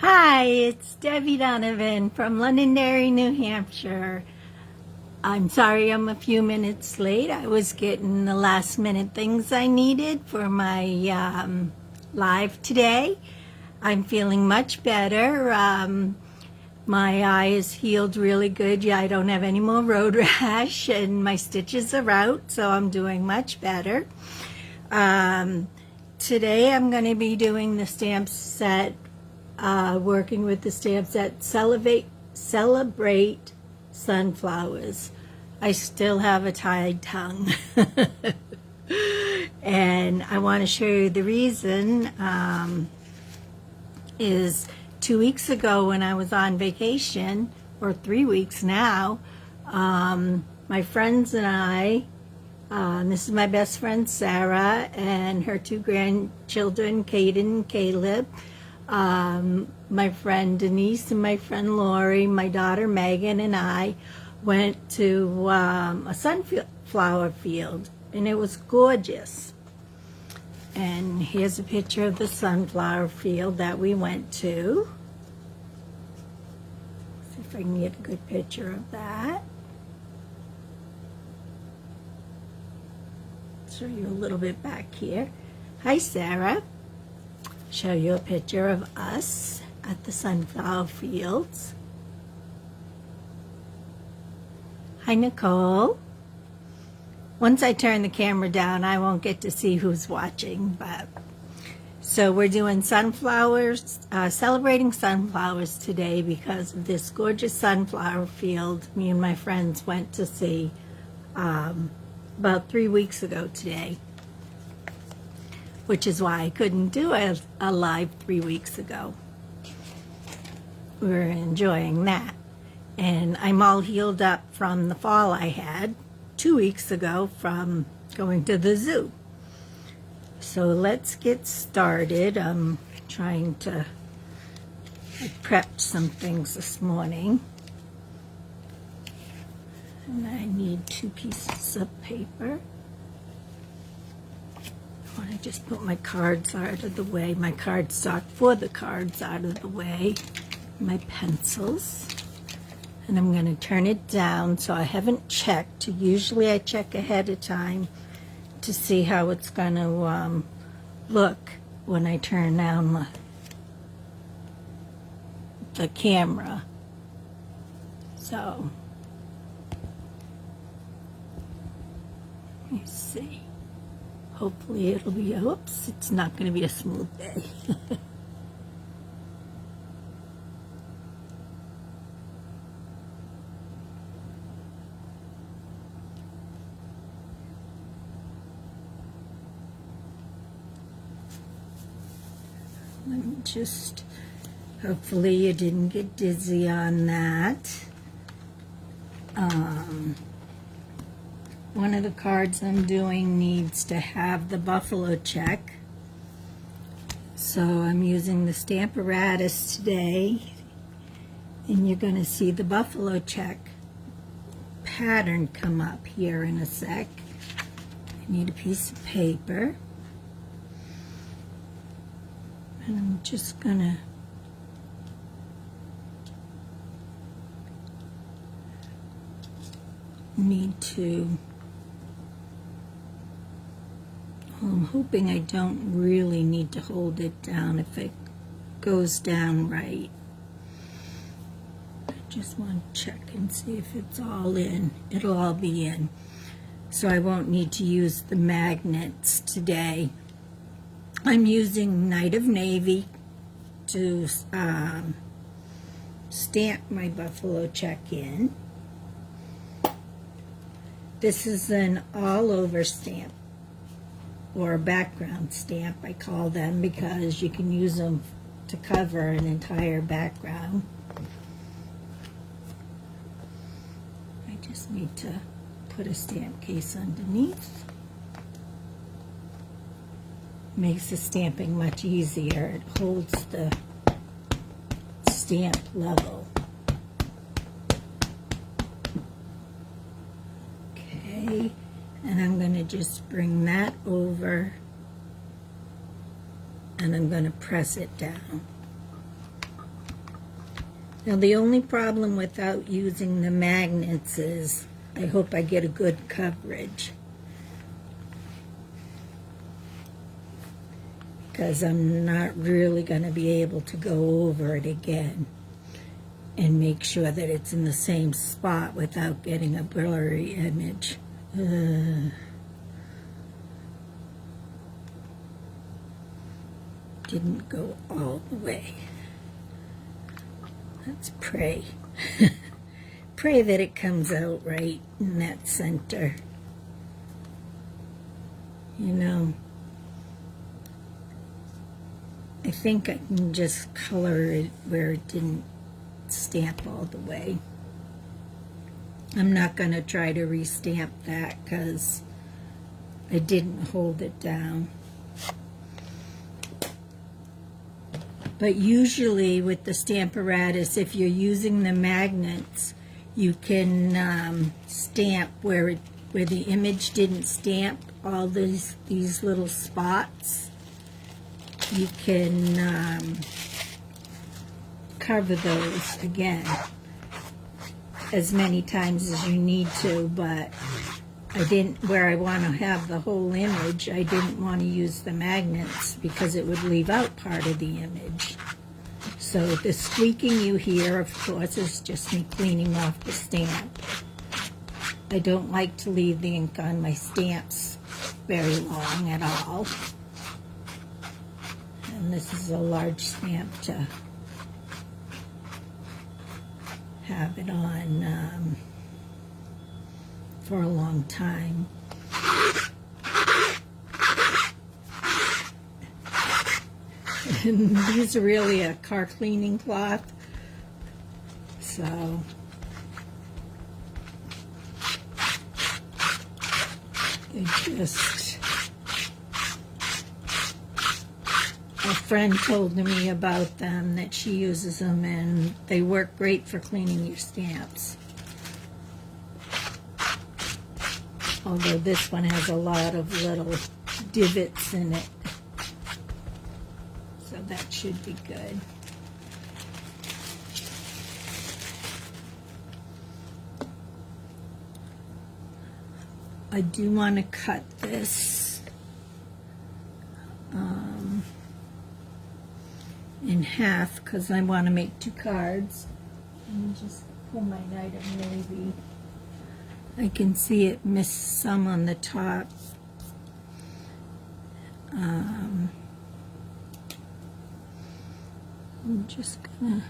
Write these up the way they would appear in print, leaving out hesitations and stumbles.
Hi, it's Debbie Donovan from Londonderry, New Hampshire. I'm sorry I'm a few minutes late. I was getting the last minute things I needed for my live today. I'm feeling much better. My eye is healed really good. Yeah, I don't have any more road rash and my stitches are out, so I'm doing much better. Today I'm going to be doing the stamp set, working with the stamp set Celebrate Sunflowers. I still have a tied tongue. And I want to show you the reason is 2 weeks ago when I was on vacation, or 3 weeks now, my friends and I, this is my best friend Sarah and her two grandchildren, Caden and Caleb, my friend Denise and my friend Lori, my daughter Megan, and I went to a sunflower field, and it was gorgeous. And here's a picture of the sunflower field that we went to. See if I can get a good picture of that. Show you a little bit back here. Hi, Sarah. Show you a picture of us at the sunflower fields. Hi, Nicole. Once I turn the camera down, I won't get to see who's watching, but so we're doing sunflowers, celebrating sunflowers today because of this gorgeous sunflower field me and my friends went to see about 3 weeks ago today, which is why I couldn't do a live 3 weeks ago. We were enjoying that. And I'm all healed up from the fall I had 2 weeks ago from going to the zoo. So let's get started. I'm trying to prep some things this morning. And I need 2 pieces of paper. I want to just put my cards out of the way, my cardstock for the cards out of the way, my pencils. And I'm going to turn it down, so I haven't checked. Usually I check ahead of time to see how it's going to look when I turn down the camera. So, let me see. Hopefully it'll be, oops, it's not going to be a smooth day. Let me just, hopefully you didn't get dizzy on that. One of the cards I'm doing needs to have the buffalo check. So I'm using the Stamparatus today. And you're going to see the buffalo check pattern come up here in a sec. I need a piece of paper. And I'm just gonna need to, I'm hoping I don't really need to hold it down if it goes down right. I just want to check and see if it's all in. It'll all be in. So I won't need to use the magnets today. I'm using Night of Navy to stamp my buffalo check in. This is an all-over stamp, or a background stamp, I call them, because you can use them to cover an entire background. I just need to put a stamp case underneath. Makes the stamping much easier. It holds the stamp level. Okay, and I'm going to just bring that over and I'm going to press it down. Now the only problem without using the magnets is I hope I get a good coverage, because I'm not really going to be able to go over it again and make sure that it's in the same spot without getting a blurry image. Didn't go all the way. Let's pray. Pray that it comes out right in that center. You know, I think I can just color it where it didn't stamp all the way. I'm not going to try to restamp that because I didn't hold it down. But usually with the Stamparatus, if you're using the magnets, you can stamp where the image didn't stamp, all these little spots. You can cover those again as many times as you need to, but I didn't, where I want to have the whole image, I didn't want to use the magnets because it would leave out part of the image. So the squeaking you hear, of course, is just me cleaning off the stamp. I don't like to leave the ink on my stamps very long at all. And this is a large stamp to have it on for a long time. And these are really a car cleaning cloth, so they just, a friend told me about them, that she uses them, and they work great for cleaning your stamps. Although this one has a lot of little divots in it, so that should be good. I do want to cut this in half because I want to make 2 cards. Let me just pull my Night of Navy. I can see it missed some on the top. I'm just gonna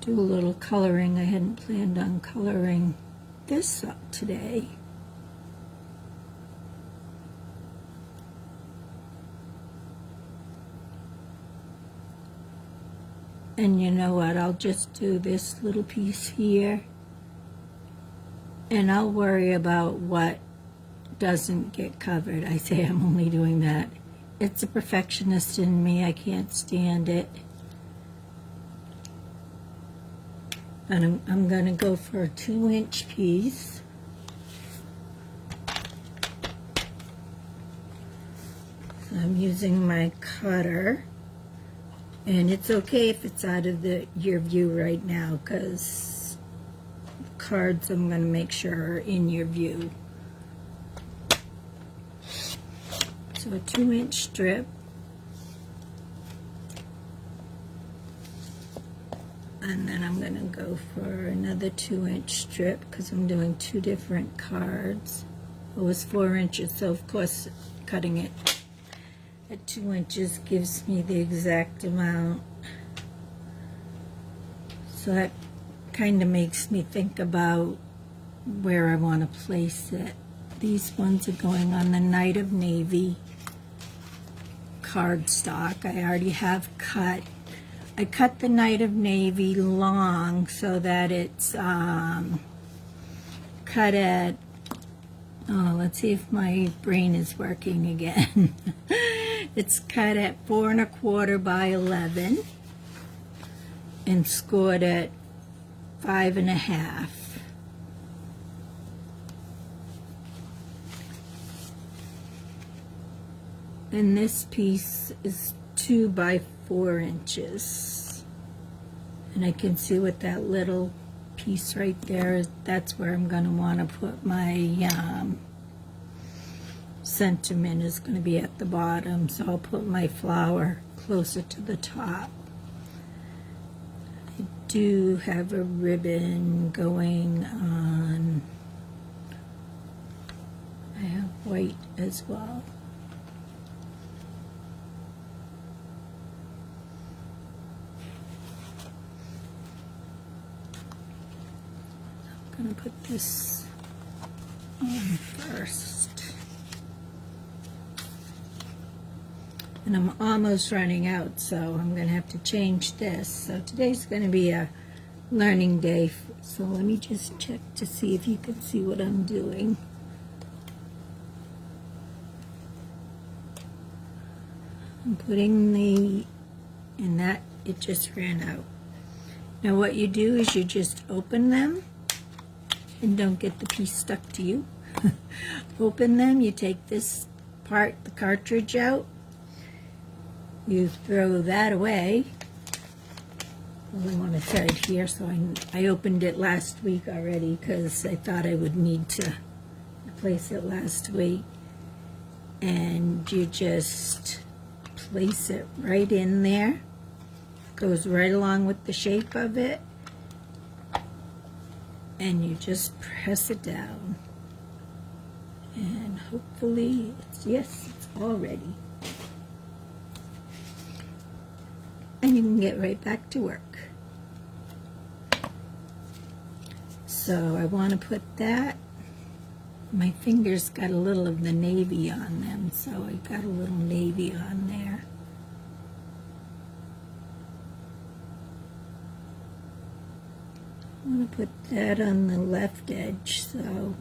do a little coloring. I hadn't planned on coloring this up today. And you know what, I'll just do this little piece here, and I'll worry about what doesn't get covered. I say I'm only doing that. It's a perfectionist in me. I can't stand it. And I'm going to go for a 2-inch piece. So I'm using my cutter. And it's okay if it's out of your view right now, because cards I'm going to make sure are in your view. So a 2-inch strip. And then I'm going to go for another 2-inch strip because I'm doing 2 different cards. It was 4 inches, so of course cutting it at 2 inches gives me the exact amount. So that kind of makes me think about where I want to place it. These ones are going on the Night of Navy cardstock. I already have cut. I cut the Night of Navy long so that it's cut at, oh, let's see if my brain is working again. It's cut at 4 1/4 by 11 and scored at 5 1/2. And this piece is 2 by 4 inches. And I can see with that little piece right there, that's where I'm going to want to put my sentiment is going to be at the bottom, so I'll put my flower closer to the top. I do have a ribbon going on. I have white as well. I'm going to put this on first. And I'm almost running out, so I'm going to have to change this. So today's going to be a learning day. So let me just check to see if you can see what I'm doing. I'm putting and that, it just ran out. Now what you do is you just open them and don't get the piece stuck to you. Open them, you take this part, the cartridge out, you throw that away. Well, I want to try it here, so I opened it last week already because I thought I would need to replace it last week. And you just place it right in there. Goes right along with the shape of it. And you just press it down. And hopefully, yes, it's all ready. And you can get right back to work. So I want to put that. My fingers got a little of the navy on them, so I got a little navy on there. I want to put that on the left edge, so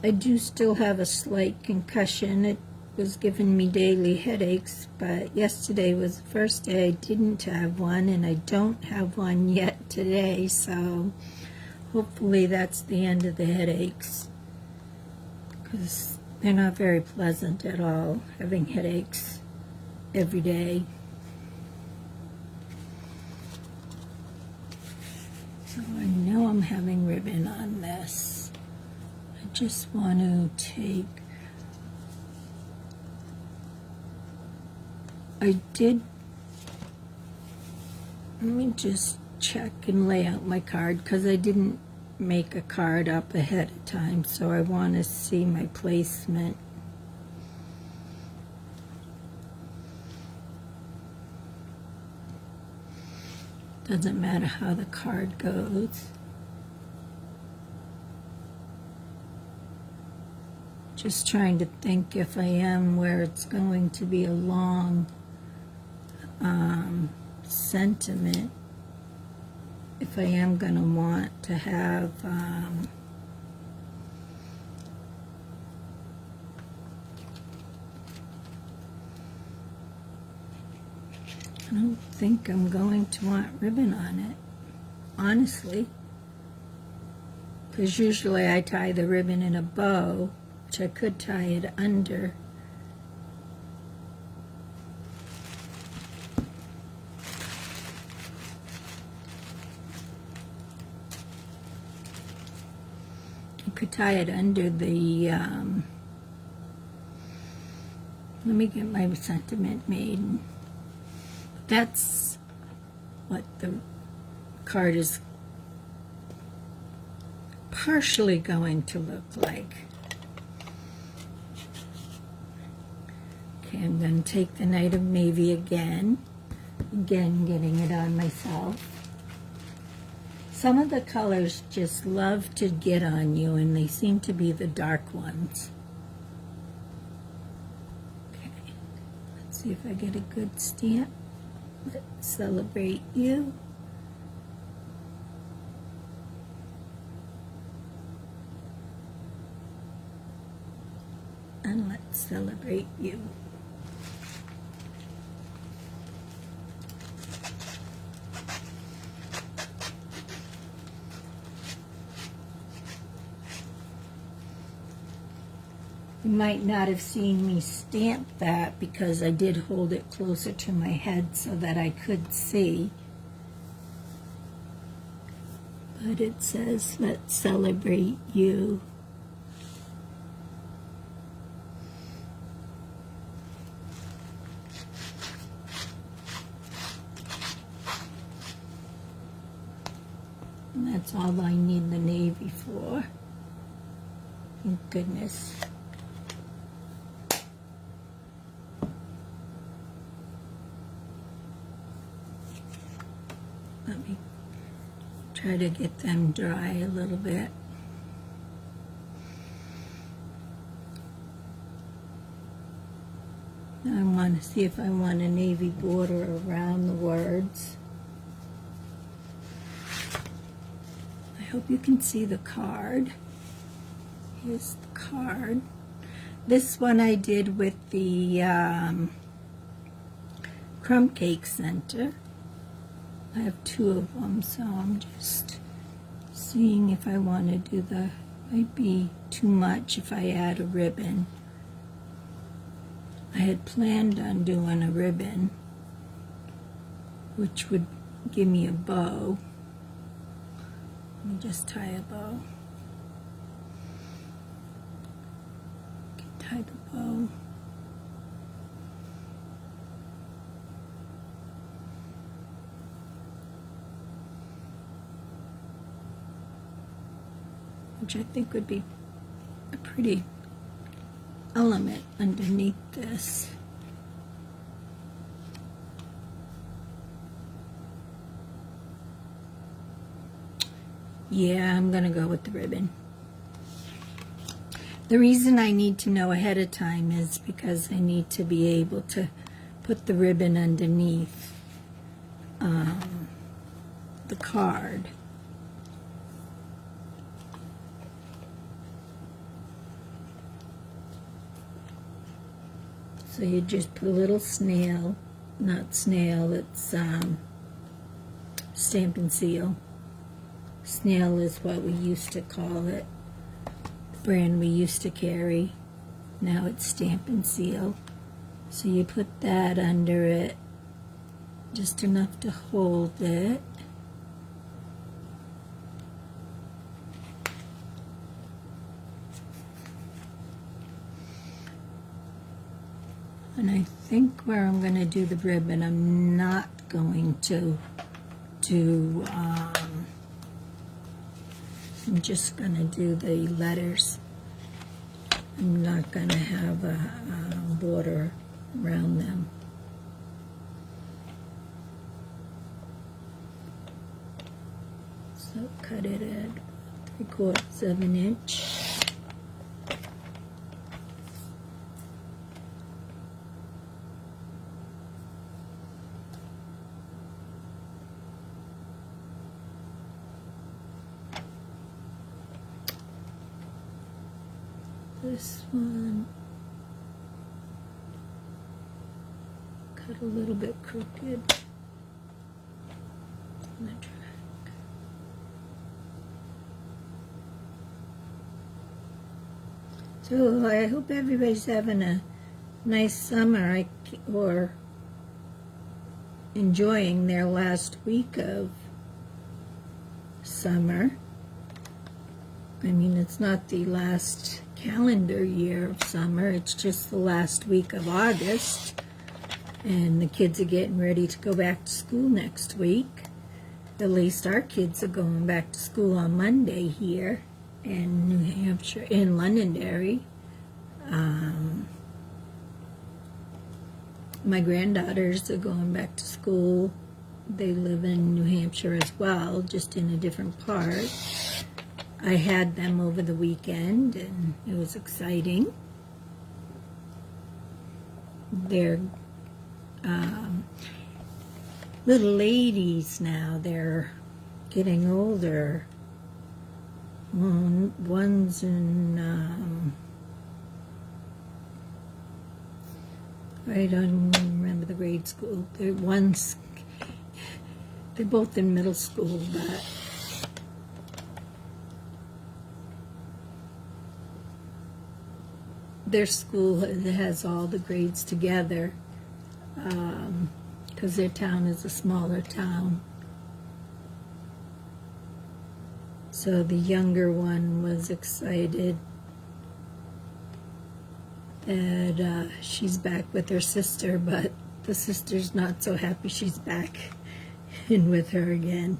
I do still have a slight concussion. It was giving me daily headaches, but yesterday was the first day I didn't have one, and I don't have one yet today, so hopefully that's the end of the headaches, because they're not very pleasant at all, having headaches every day. So I know I'm having ribbon on this. I just want to take, let me just check and lay out my card, because I didn't make a card up ahead of time, so I want to see my placement. Doesn't matter how the card goes. Just trying to think if I am where it's going to be a long sentiment, if I am going to want to have I don't think I'm going to want ribbon on it, honestly, because usually I tie the ribbon in a bow, which I could tie it under. I could tie it under the, let me get my sentiment made. That's what the card is partially going to look like. Okay, I'm going to take the Night of Navy again getting it on myself. Some of the colors just love to get on you, and they seem to be the dark ones. Okay, let's see if I get a good stamp. Let's celebrate you. And let's celebrate you. You might not have seen me stamp that because I did hold it closer to my head so that I could see. But it says, "Let's celebrate you." And that's all I need the navy for. Thank goodness. Let me try to get them dry a little bit. Now I want to see if I want a navy border around the words. I hope you can see the card. Here's the card. This one I did with the Crumb Cake Center. I have two of them, so I'm just seeing if I want to do the, might be too much if I add a ribbon. I had planned on doing a ribbon, which would give me a bow. Let me just tie a bow. Tie the bow. Which I think would be a pretty element underneath this. Yeah, I'm gonna go with the ribbon. The reason I need to know ahead of time is because I need to be able to put the ribbon underneath the card. So you just put a little snail, not snail, it's stamp and seal. Snail is what we used to call it, the brand we used to carry. Now it's stamp and seal. So you put that under it, just enough to hold it. And I think where I'm going to do the ribbon, I'm not going to do, I'm just going to do the letters. I'm not going to have a border around them. So cut it at 3/4 of an inch. This one, cut a little bit crooked on the track. So I hope everybody's having a nice summer or enjoying their last week of summer. I mean, it's not the last calendar year of summer, it's just the last week of August, and the kids are getting ready to go back to school next week. At least our kids are going back to school on Monday here in New Hampshire, in Londonderry. My granddaughters are going back to school. They live in New Hampshire as well, just in a different part. I had them over the weekend, and it was exciting. They're little ladies now. They're getting older. One's in, I don't remember the grade school. They're both in middle school, but their school has all the grades together, because their town is a smaller town. So the younger one was excited that she's back with her sister, but the sister's not so happy she's back in with her again.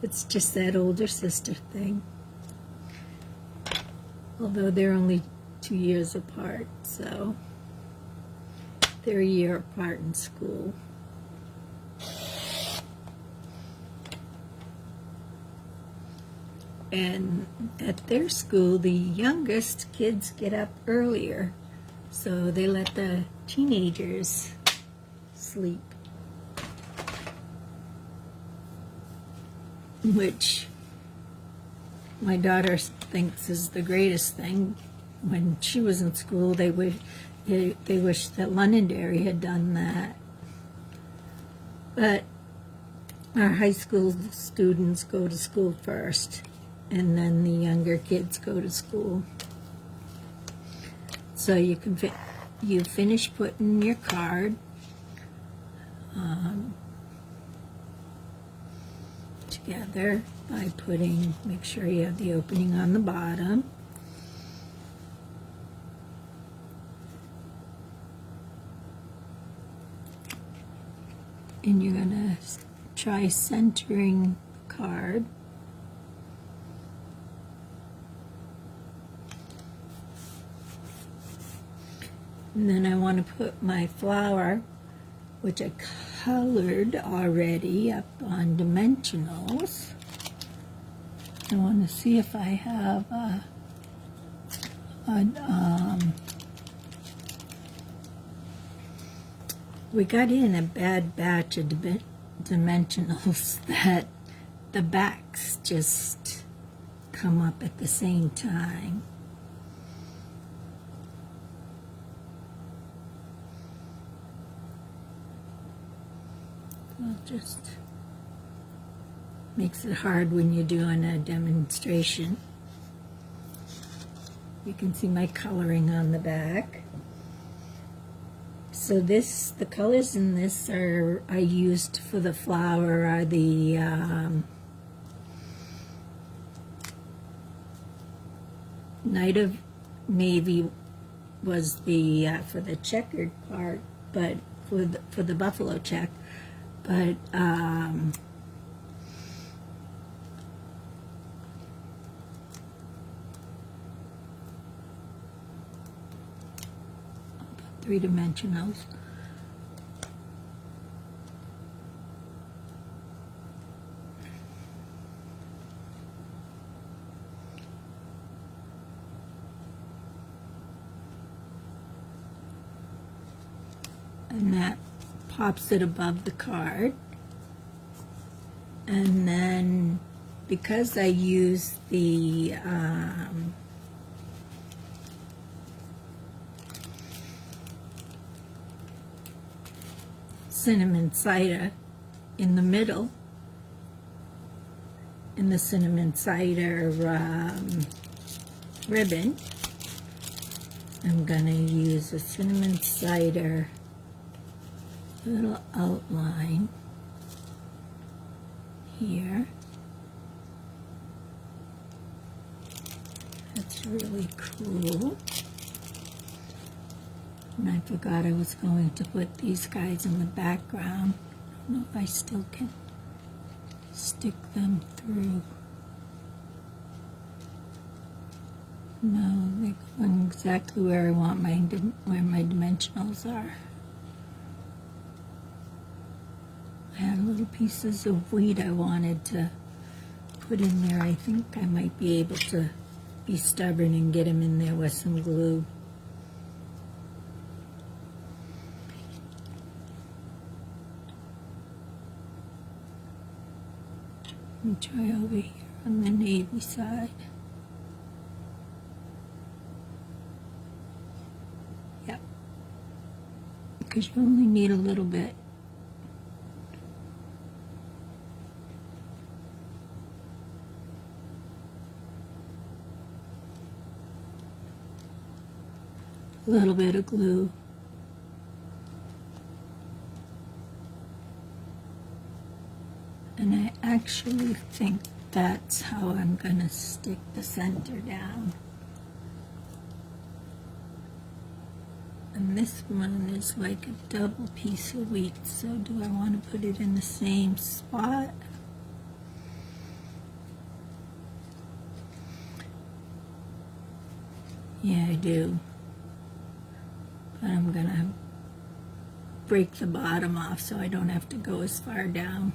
It's just that older sister thing. Although they're only 2 years apart, so they're a year apart in school. And at their school, the youngest kids get up earlier, so they let the teenagers sleep, which my daughter thinks is the greatest thing. When she was in school, they wish that Londonderry had done that. But our high school students go to school first, and then the younger kids go to school. So you can you finish putting your card together by make sure you have the opening on the bottom. And you're gonna try centering the card. And then I want to put my flower, which I colored already, up on dimensionals. I want to see if I have we got in a bad batch of dimensionals that the backs just come up at the same time. Well, just makes it hard when you're doing a demonstration. You can see my coloring on the back. So the colors in this I used for the flower are the Night of Navy was the for the checkered part, but for the buffalo check. But I'll put 3 dimensionals. And that pops it above the card. And then because I use the cinnamon cider in the middle, in the cinnamon cider ribbon, I'm going to use a cinnamon cider little outline here. That's really cool. And I forgot I was going to put these guys in the background. I don't know if I still can stick them through. No, they're going exactly where I want where my dimensionals are. I had little pieces of wheat I wanted to put in there. I think I might be able to be stubborn and get them in there with some glue. Let me try over here on the navy side. Yep. Because you only need a little bit. a little bit of glue. And I actually think that's how I'm going to stick the center down. And this one is like a double piece of wheat, so do I want to put it in the same spot? Yeah, I do. But I'm going to break the bottom off so I don't have to go as far down.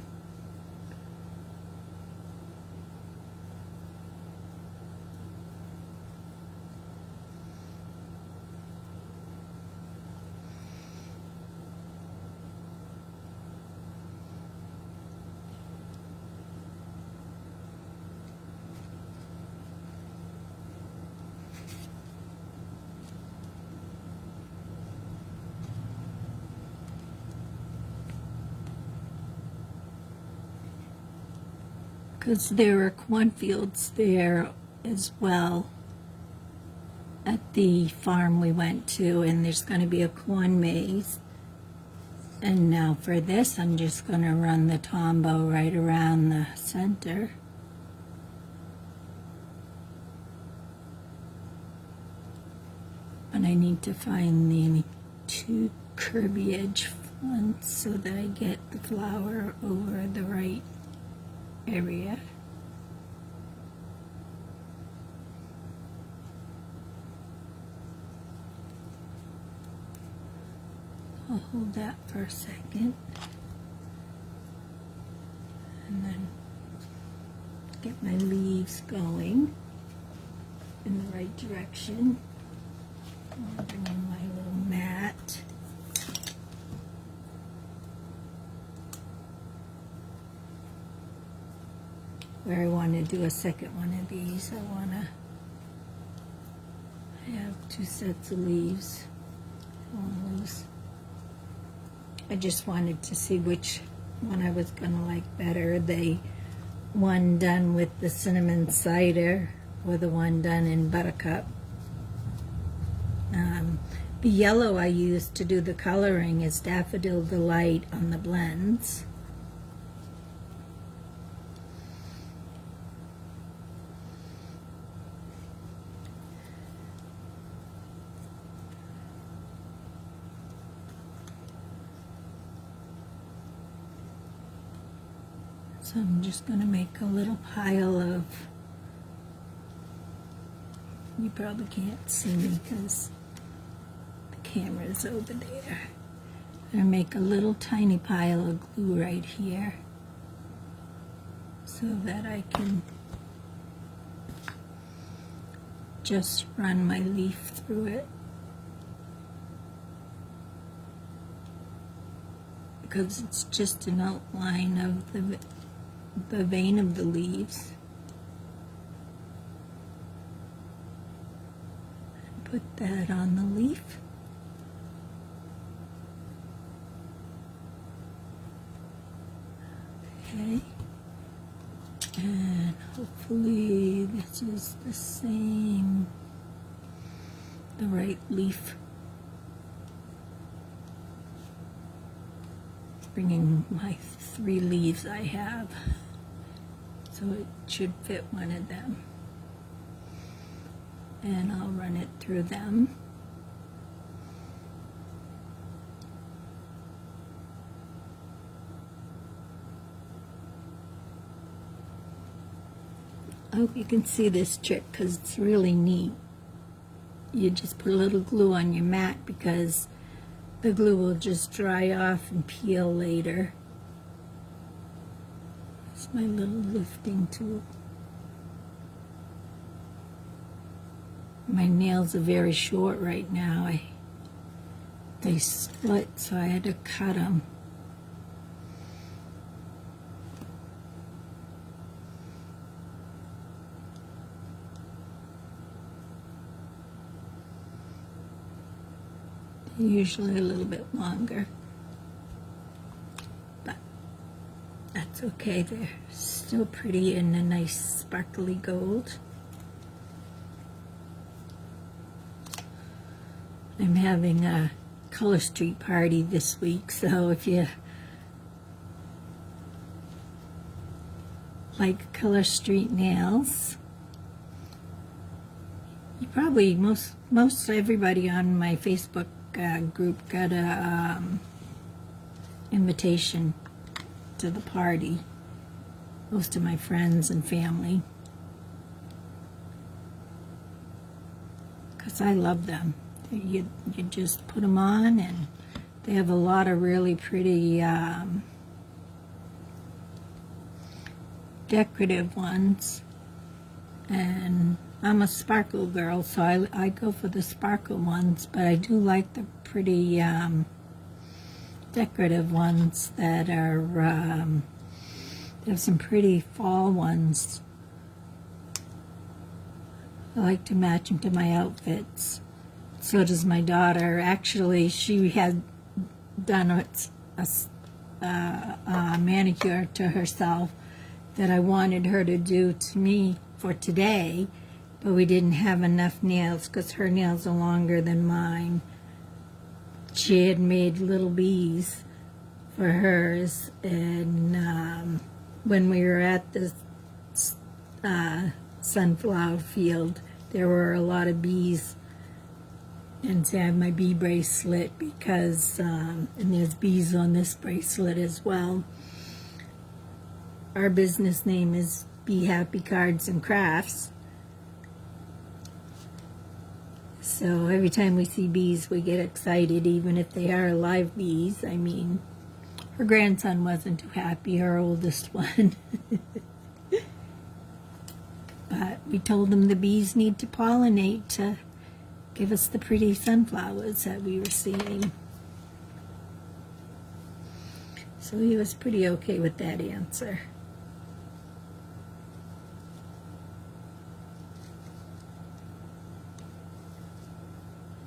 Because there are cornfields there as well at the farm we went to, and there's going to be a corn maze. And now for this, I'm just going to run the Tombow right around the center. And I need to find the two curvy edge ones so that I get the flower over the right area. I'll hold that for a second and then get my leaves going in the right direction. I'll bring in my little mat. Where I want to do a second one of these, I want to have two sets of leaves. I just wanted to see which one I was going to like better, the one done with the cinnamon cider or the one done in buttercup. The yellow I used to do the coloring is Daffodil Delight on the blends. So I'm just going to make a little pile of, you probably can't see me because the camera's over there. I'm going to make a little tiny pile of glue right here so that I can just run my leaf through it. Because it's just an outline of the vein of the leaves. Put that on the leaf. Okay. And hopefully this is the same, the right leaf. Bringing my 3 leaves I have, so it should fit one of them, and I'll run it through them. I hope you can see this trick because it's really neat. You just put a little glue on your mat because the glue will just dry off and peel later. It's my little lifting tool. My nails are very short right now. They split, so I had to cut them. Usually a little bit longer, but that's okay. They're still pretty in a nice sparkly gold. I'm having a Color Street party this week, so if you like Color Street nails, you probably, most everybody on my Facebook group got a invitation to the party. Most of my friends and family, because I love them. You just put them on, and they have a lot of really pretty decorative ones. And I'm a sparkle girl, so I go for the sparkle ones, but I do like the pretty decorative ones that are, they have some pretty fall ones. I like to match them to my outfits. So does my daughter. Actually, she had done a manicure to herself that I wanted her to do to me for today, but we didn't have enough nails because her nails are longer than mine. She had made little bees for hers, and when we were at the sunflower field, there were a lot of bees. And so I have my bee bracelet because, and there's bees on this bracelet as well. Our business name is Be Happy Cards and Crafts. So every time we see bees, we get excited, even if they are live bees. I mean, her grandson wasn't too happy, her oldest one. But we told him the bees need to pollinate to give us the pretty sunflowers that we were seeing. So he was pretty okay with that answer.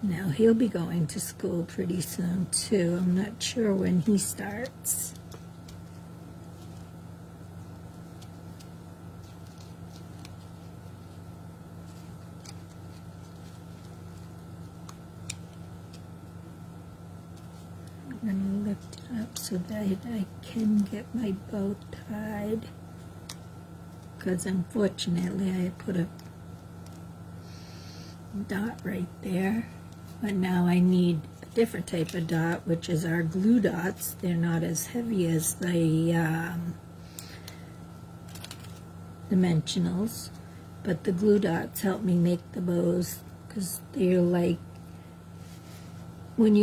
Now he'll be going to school pretty soon too. I'm not sure when he starts. I'm going to lift it up so that I can get my bow tied, because unfortunately I put a dot right there, but now I need a different type of dot, which is our glue dots. They're not as heavy as the dimensionals, but the glue dots help me make the bows, because they're like, when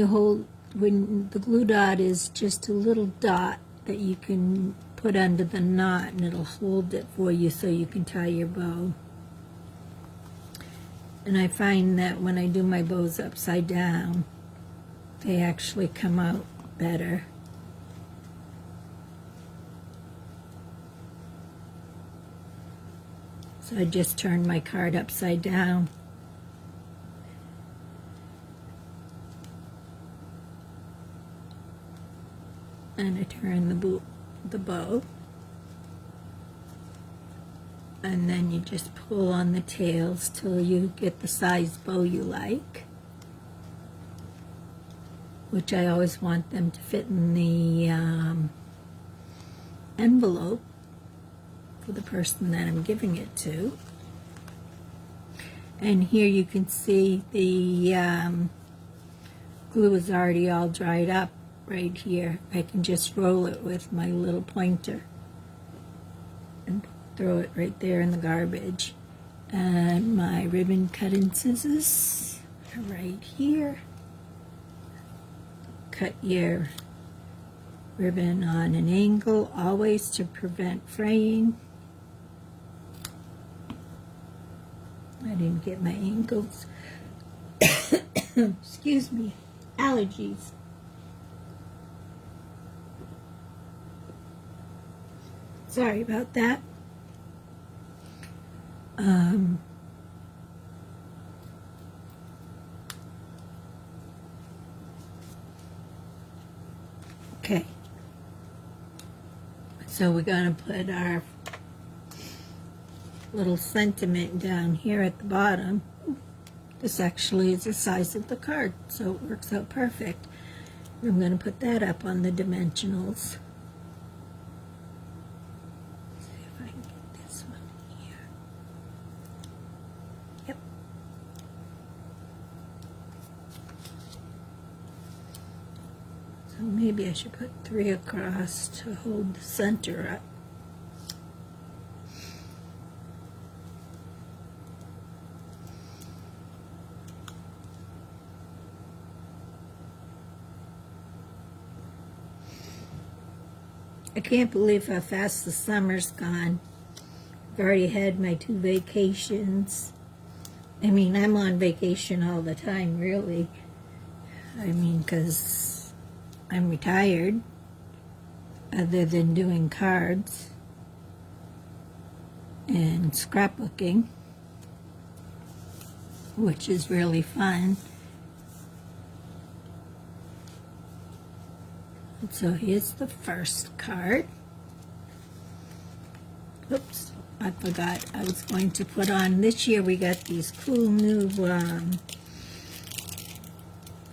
the glue dot is just a little dot that you can put under the knot, and it'll hold it for you so you can tie your bow. And I find that when I do my bows upside down, they actually come out better. So I just turned my card upside down. And I turn the bow, and then you just pull on the tails till you get the size bow you like, which I always want them to fit in the envelope for the person that I'm giving it to. And here you can see the glue is already all dried up. Right here, I can just roll it with my little pointer and throw it right there in the garbage. And my ribbon cutting scissors are right here. Cut your ribbon on an angle, always, to prevent fraying. I didn't get my angles. Excuse me, allergies. Sorry about that. Okay. So we're going to put our little sentiment down here at the bottom. This actually is the size of the card, so it works out perfect. I'm going to put that up on the dimensionals. See if I can get this one here. Yep. So maybe I should put 3 across to hold the center up. I can't believe how fast the summer's gone. I've already had my 2 vacations. I mean, I'm on vacation all the time, really. I mean, because I'm retired, other than doing cards and scrapbooking, which is really fun. So here's the first card. Oops, I forgot I was going to put on, this year we got these cool new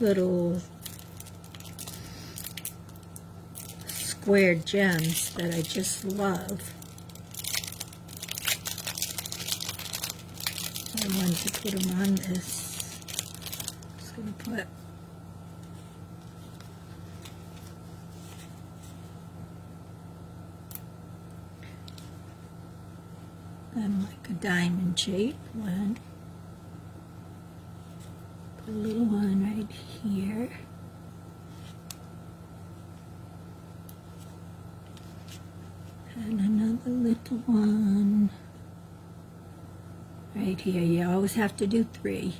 little square gems that I just love. I wanted to put them on this. Just going to put like a diamond shaped one. Put a little one right here. And another little one right here. You always have to do 3.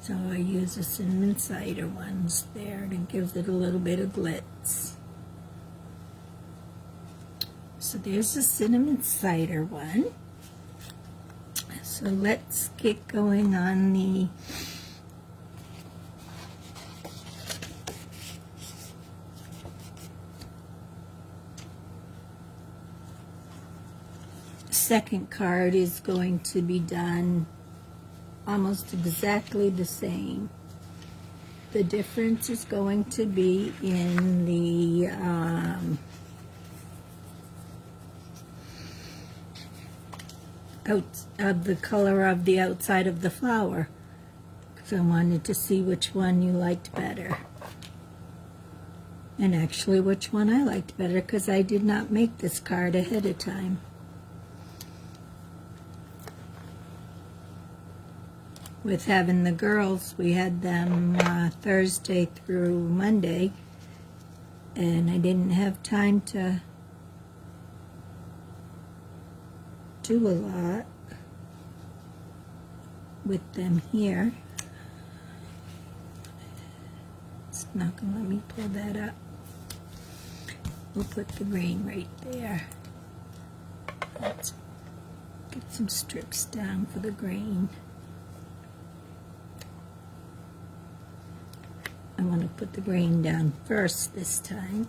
So I use the cinnamon cider ones there, and it gives it a little bit of glitz. So there's the cinnamon cider one. So let's get going on the second card. Is going to be done almost exactly the same. The difference is going to be in the out of the color of the outside of the flower, because I wanted to see which one you liked better, and actually which one I liked better, because I did not make this card ahead of time. With having the girls, we had them Thursday through Monday, and I didn't have time to do a lot with them here. It's not going to let me pull that up. We'll put the green right there. Let's get some strips down for the green. I want to put the green down first this time.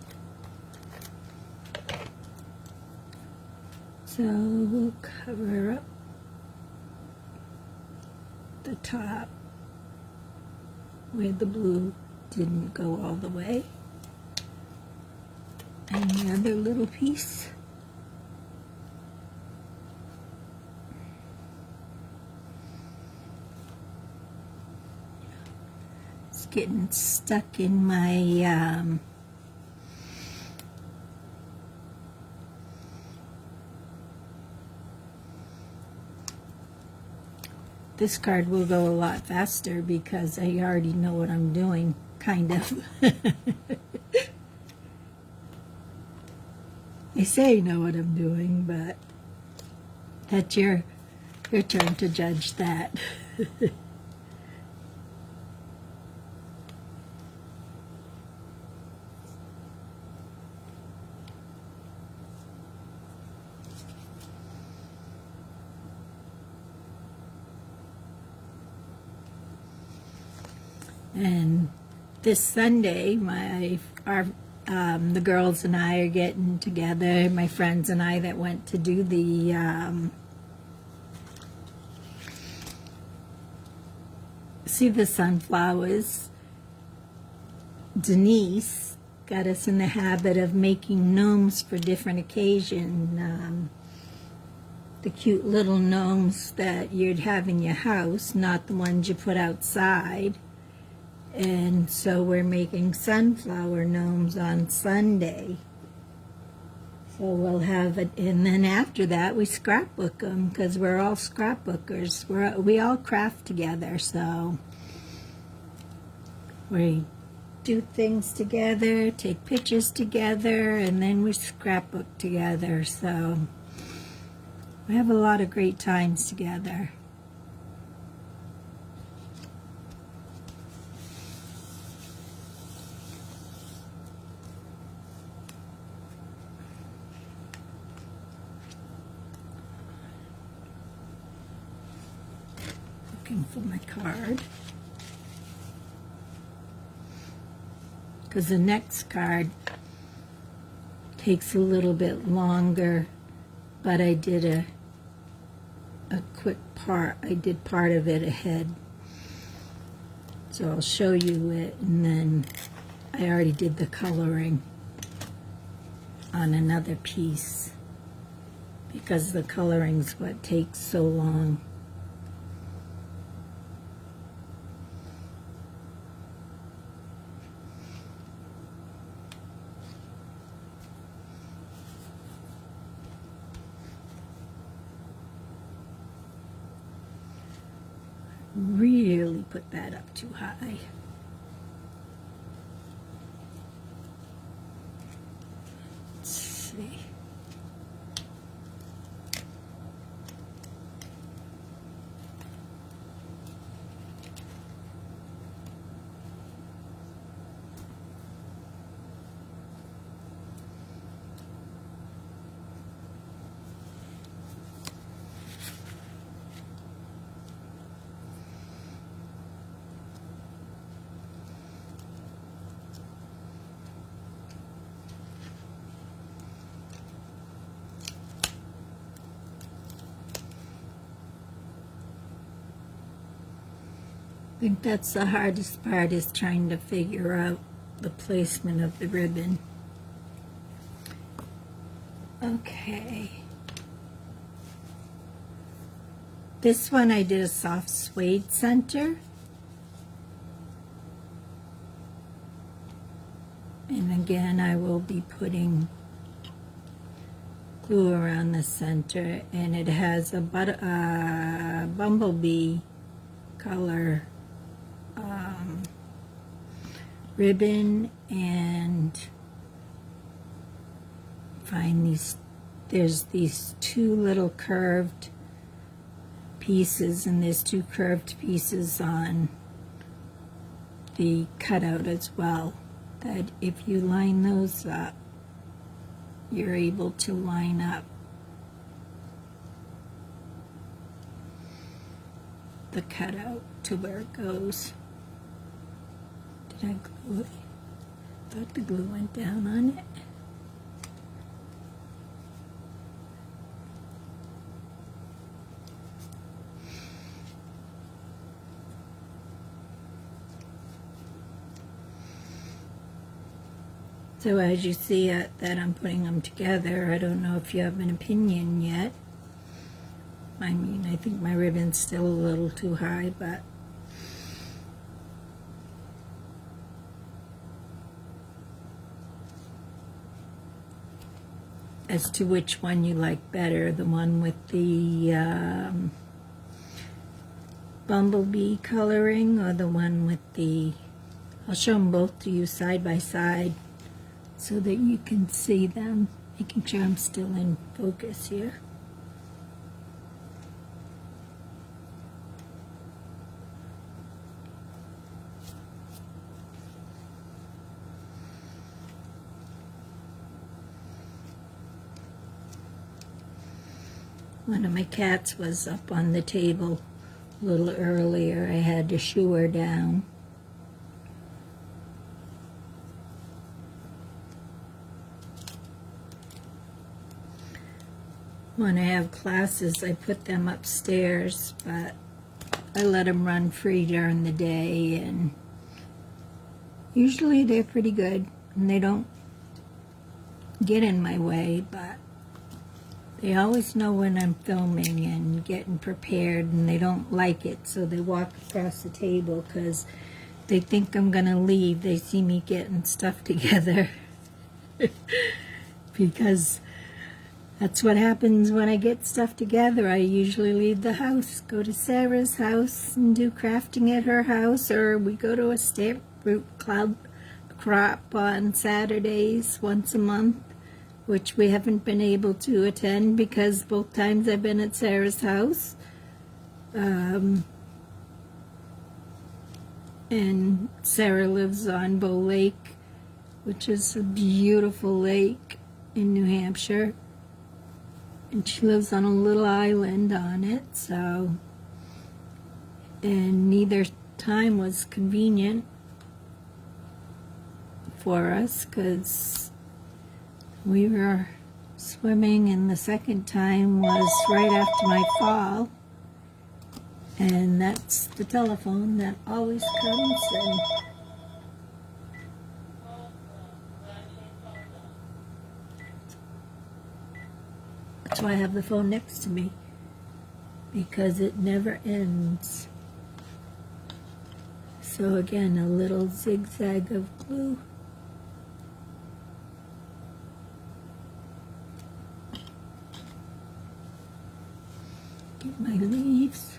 So we'll cover up the top where the blue didn't go all the way. And the other little piece. It's getting stuck in my this card will go a lot faster because I already know what I'm doing, kind of. I say I know what I'm doing, but that's your turn to judge that. And this Sunday, the girls and I are getting together, my friends and I that went to do the see the sunflowers. Denise got us in the habit of making gnomes for different occasions. The cute little gnomes that you'd have in your house, not the ones you put outside. And so we're making sunflower gnomes on Sunday. So we'll have it, and then after that we scrapbook them, because we're all scrapbookers. We all craft together, so we do things together, take pictures together, and then we scrapbook together. So we have a lot of great times together. Looking for my card, because the next card takes a little bit longer, but I did a quick part. I did part of it ahead, so I'll show you it, and then I already did the coloring on another piece, because the coloring's what takes so long. Really put that up too high. Let's see. I think that's the hardest part, is trying to figure out the placement of the ribbon. Okay. This one I did a soft suede center. And again, I will be putting glue around the center, and it has a bumblebee color ribbon, and find there's these two little curved pieces, and there's two curved pieces on the cutout as well, that if you line those up, you're able to line up the cutout to where it goes. Did I glue it? I thought the glue went down on it. So as you see that I'm putting them together, I don't know if you have an opinion yet. I mean, I think my ribbon's still a little too high, but as to which one you like better, the one with the bumblebee coloring or the one with the, I'll show them both to you side by side so that you can see them, making sure I'm still in focus here. One of my cats was up on the table a little earlier. I had to shoo her down. When I have classes, I put them upstairs, but I let them run free during the day, and usually they're pretty good, and they don't get in my way, but they always know when I'm filming and getting prepared, and they don't like it, so they walk across the table because they think I'm gonna leave. They see me getting stuff together because that's what happens when I get stuff together. I usually leave the house, go to Sarah's house and do crafting at her house, or we go to a stamp root club crop on Saturdays once a month, which we haven't been able to attend because both times I've been at Sarah's house. And Sarah lives on Bow Lake, which is a beautiful lake in New Hampshire. And she lives on a little island on it, so, and neither time was convenient for us because we were swimming, and the second time was right after my fall. And that's the telephone that always comes, and that's why I have the phone next to me, because it never ends. So again, a little zigzag of glue. Get my leaves.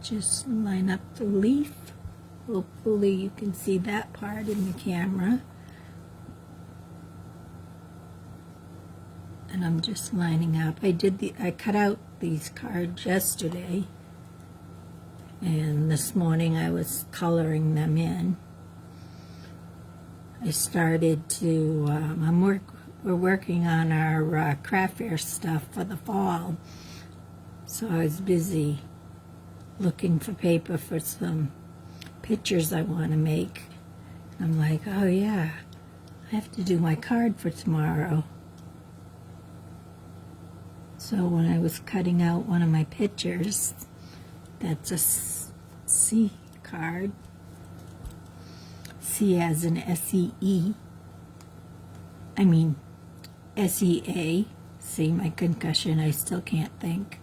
Just line up the leaf. Hopefully you can see that part in the camera. And I'm just lining up. I cut out these cards yesterday, and this morning I was coloring them in. I started to, we're working on our craft fair stuff for the fall, so I was busy looking for paper for some pictures I want to make. I'm like, oh yeah, I have to do my card for tomorrow. So when I was cutting out one of my pictures, that's a C card. C as in S-E-E. I mean, S-E-A. See, my concussion, I still can't think.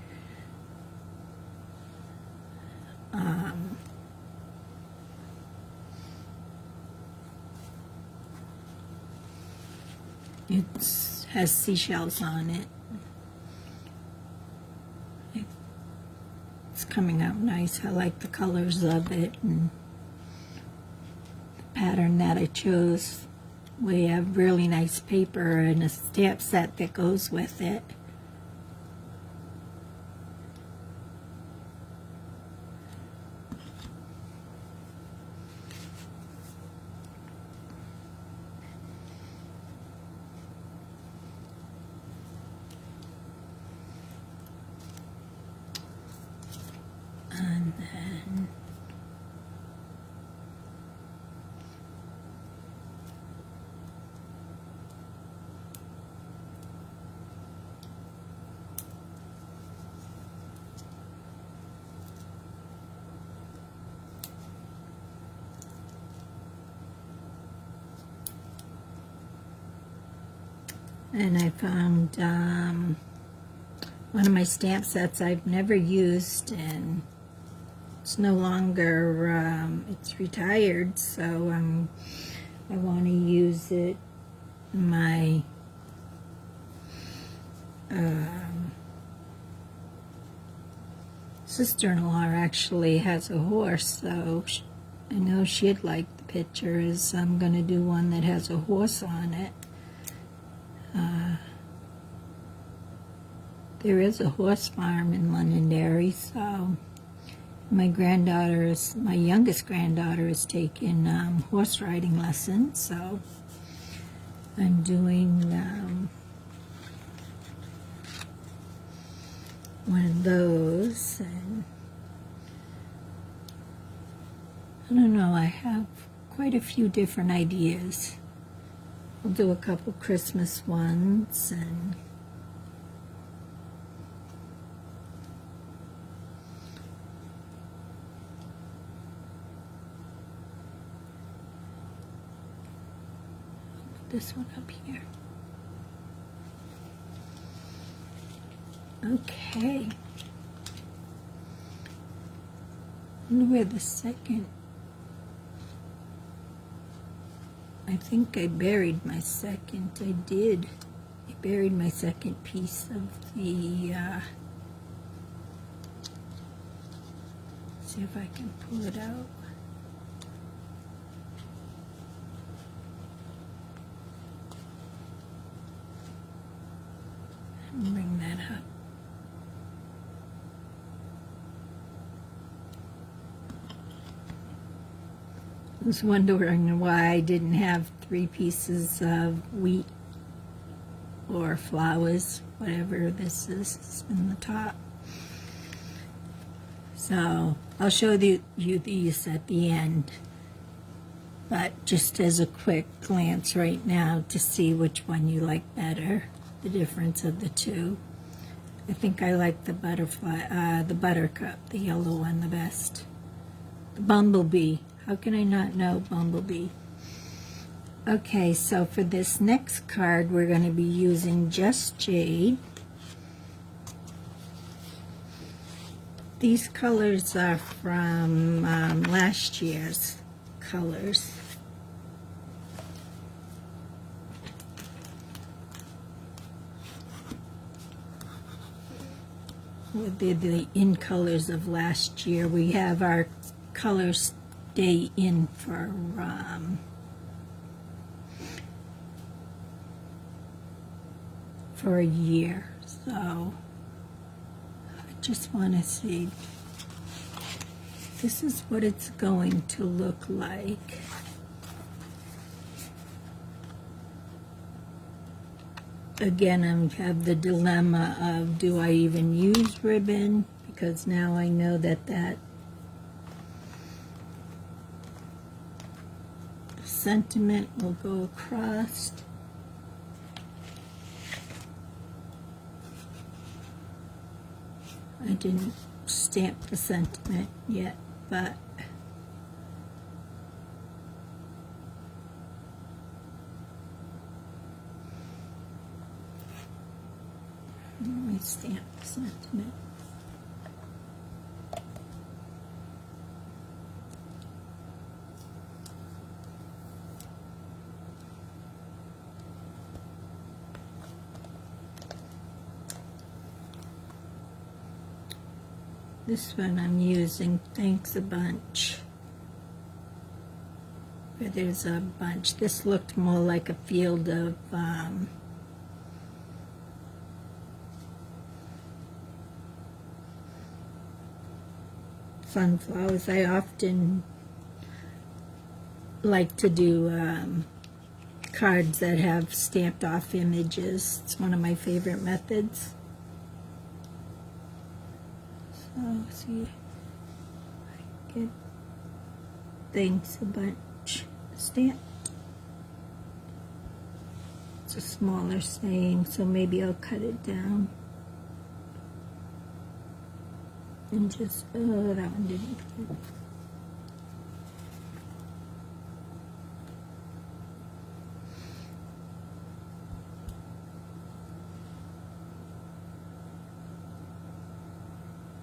It has seashells on it. It's coming out nice. I like the colors of it and the pattern that I chose. We have really nice paper and a stamp set that goes with it. And then I found one of my stamp sets I've never used, and it's no longer, it's retired, so I want to use it. My sister-in-law actually has a horse, so I know she'd like the pictures. I'm going to do one that has a horse on it. There is a horse farm in Londonderry, so my youngest granddaughter is taking horse riding lessons, so I'm doing one of those, and I don't know, I have quite a few different ideas. I'll do a couple Christmas ones, and put this one up here. Okay. I wonder where the second. I think I buried my second. I did. I buried my second piece of the. See if I can pull it out. And bring that up. I was wondering why I didn't have 3 pieces of wheat or flowers, whatever this is in the top. So I'll show you these at the end, but just as a quick glance right now to see which one you like better, the difference of the two. I think I like the butterfly, the buttercup, the yellow one the best. The bumblebee. How can I not know bumblebee? Okay, so for this next card, we're going to be using just jade. These colors are from last year's colors. They're the in colors of last year. We have our colors stay in for a year, so I just want to see. This is what it's going to look like. Again, I have the dilemma of, do I even use ribbon? Because now I know that sentiment will go across. I didn't stamp the sentiment yet, but let me stamp the sentiment. This one I'm using Thanks a Bunch, where there's a bunch. This looked more like a field of sunflowers. I often like to do cards that have stamped off images. It's one of my favorite methods. So, see, I get Thanks a Bunch stamped. It's a smaller saying, so maybe I'll cut it down. And just, oh, that one didn't fit.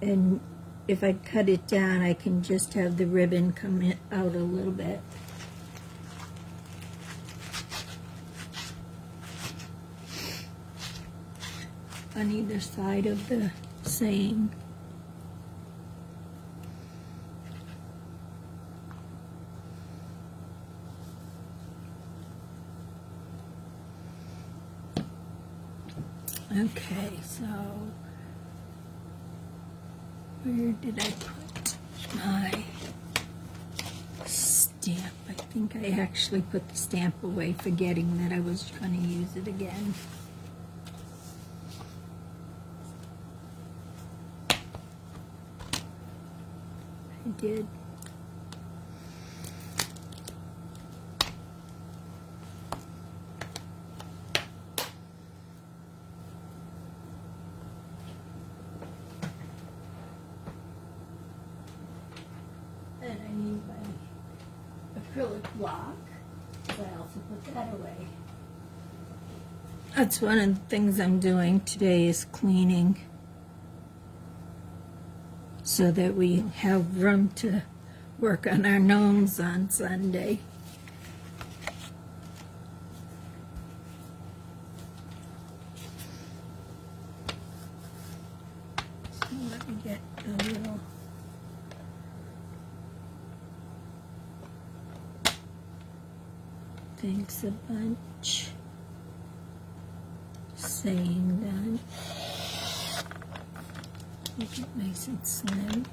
And if I cut it down, I can just have the ribbon come out a little bit. On either side of the saying. Okay, so where did I put? my stamp. I think I actually put the stamp away, forgetting that I was going to use it again. I did. And I need my acrylic block, so I also put that away. That's one of the things I'm doing today, is cleaning, so that we have room to work on our gnomes on Sunday. So let me get a little... Thanks a bunch. Saying done. Make it nice and slim.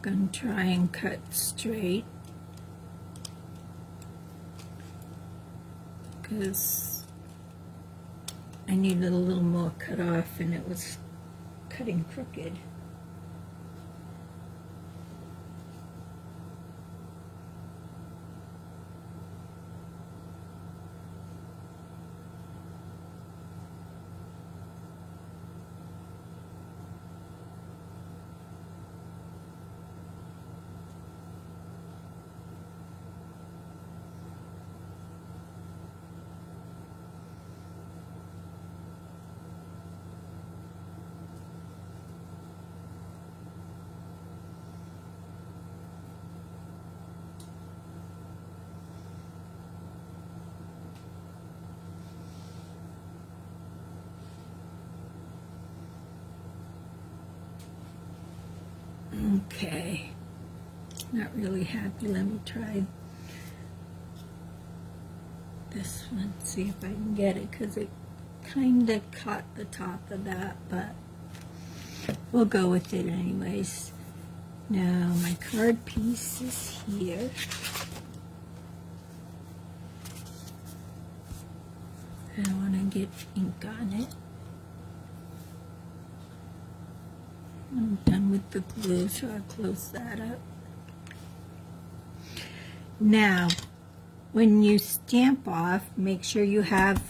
Gonna try and cut straight, because I needed a little more cut off and it was cutting crooked. Okay, not really happy. Let me try this one, see if I can get it, because it kind of caught the top of that, but we'll go with it anyways. Now my card piece is here. I want to get ink on it. I'm done with the glue, so I'll close that up. Now, when you stamp off, make sure you have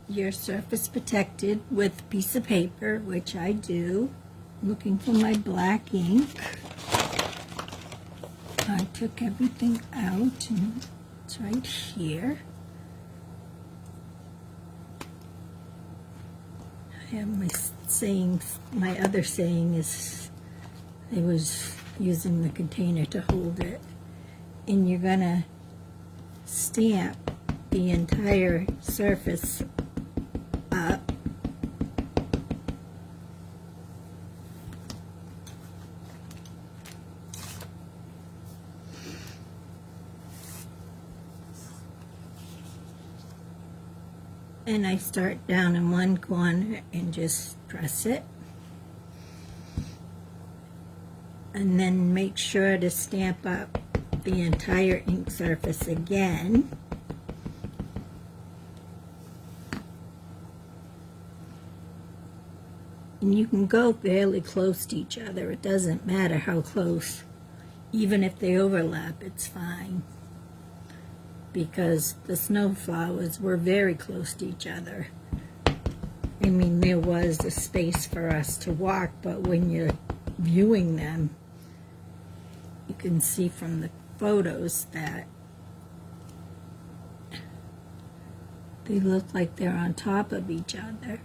your surface protected with a piece of paper, which I do. I'm looking for my black ink. I took everything out, and it's right here. I have my sayings. My other saying is I was using the container to hold it. And you're gonna stamp the entire surface up. And I start down in one corner and just press it. And then make sure to stamp up the entire ink surface again. And you can go fairly close to each other. It doesn't matter how close. Even if they overlap, it's fine. Because the snowflowers were very close to each other. I mean, there was a space for us to walk, but when you're viewing them, you can see from the photos that they look like they're on top of each other.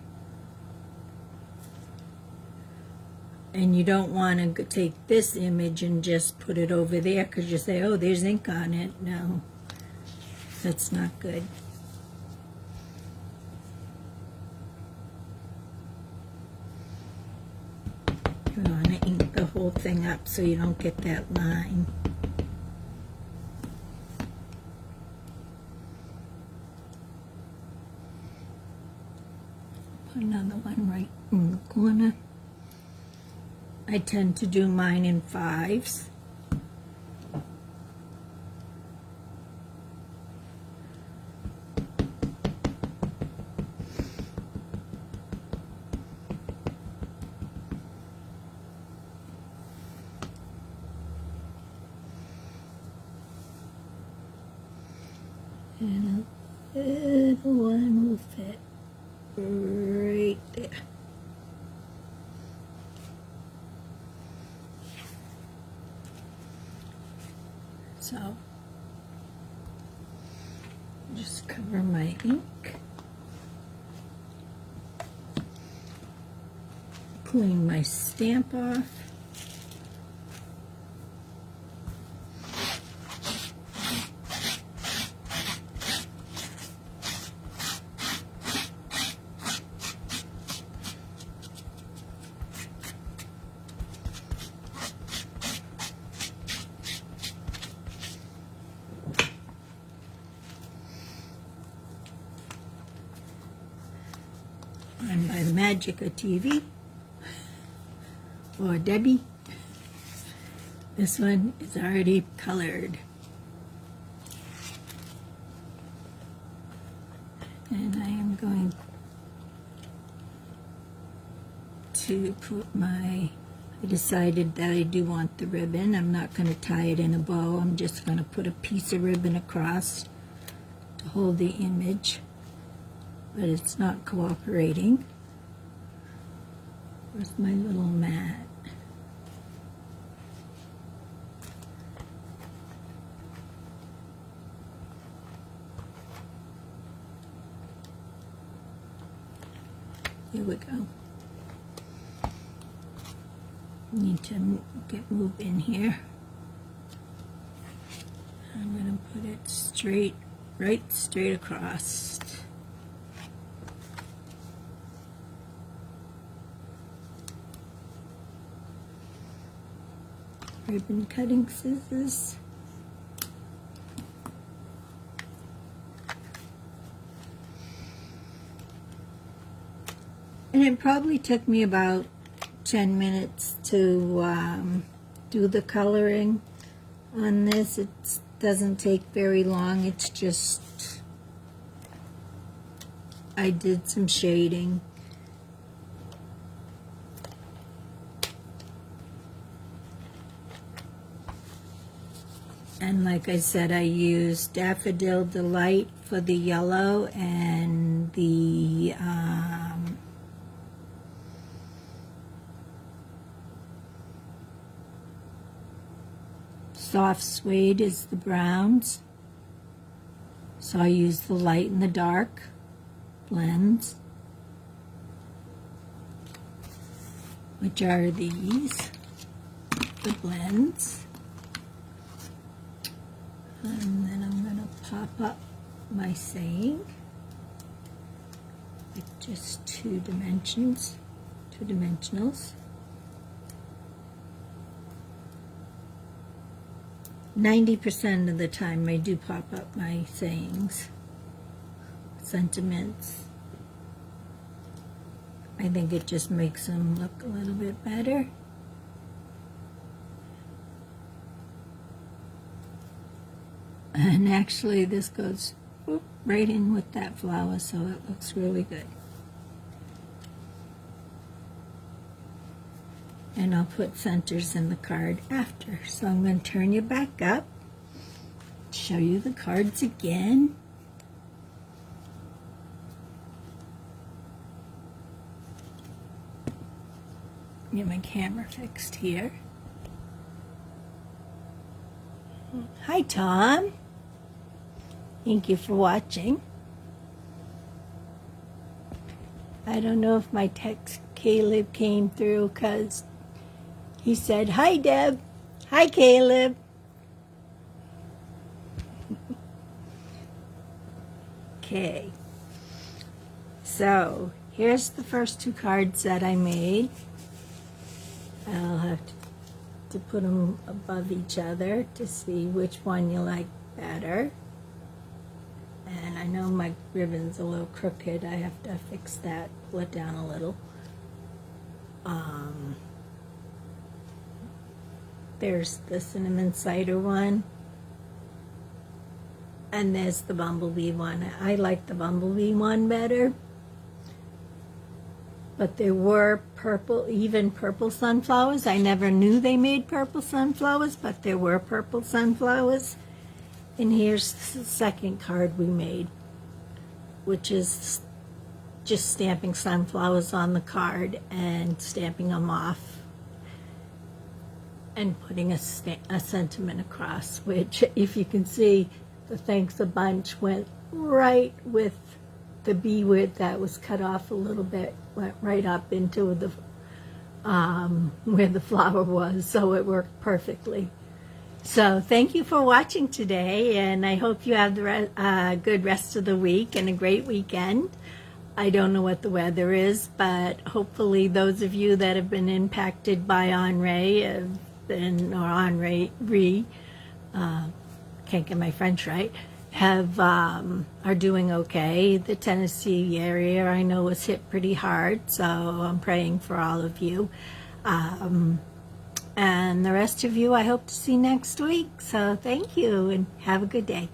And you don't want to take this image and just put it over there because you say, oh, there's ink on it. No, that's not good. You want to ink the whole thing up so you don't get that line. Put another one right in the corner. I tend to do mine in 5s. And a little one will fit right there. So, just cover my ink, clean my stamp off. And by the magic of TV or Debbie, this one is already colored. And I am going to put I decided that I do want the ribbon. I'm not going to tie it in a bow. I'm just going to put a piece of ribbon across to hold the image. But it's not cooperating. Where's my little mat? Here we go. Need to get move in here. I'm going to put it straight, right straight across. Ribbon cutting scissors. And it probably took me about 10 minutes to do the coloring on this. It doesn't take very long. It's just I did some shading. And like I said, I used Daffodil Delight for the yellow and the Soft Suede is the browns. So I used the light and the dark blends, which are these, the blends. And then I'm going to pop up my saying with just two dimensionals. 90% of the time I do pop up my sayings, sentiments. I think it just makes them look a little bit better. And actually this goes right in with that flower, so it looks really good. And I'll put centers in the card after. So I'm going to turn you back up, show you the cards again. Get my camera fixed here. Hi, Tom. Thank you for watching. I don't know if my text Caleb came through because He said, "Hi, Deb. Hi, Caleb." Okay. So, here's the first two cards that I made. I'll have to put them above each other to see which one you like better. And I know my ribbon's a little crooked. I have to fix that, pull it down a little. There's the cinnamon cider one. And there's the bumblebee one. I like the bumblebee one better. But there were purple, even purple sunflowers. I never knew they made purple sunflowers, but there were purple sunflowers. And here's the second card we made, which is just stamping sunflowers on the card and stamping them off and putting a sentiment across, which, if you can see, the thanks a bunch went right with the bee width that was cut off a little bit, went right up into the where the flower was, so it worked perfectly. So thank you for watching today, and I hope you have the good rest of the week and a great weekend. I don't know what the weather is, but hopefully those of you that have been impacted by Henri can't get my French right, are doing okay. The Tennessee area I know was hit pretty hard, so I'm praying for all of you. And the rest of you I hope to see next week. So thank you and have a good day.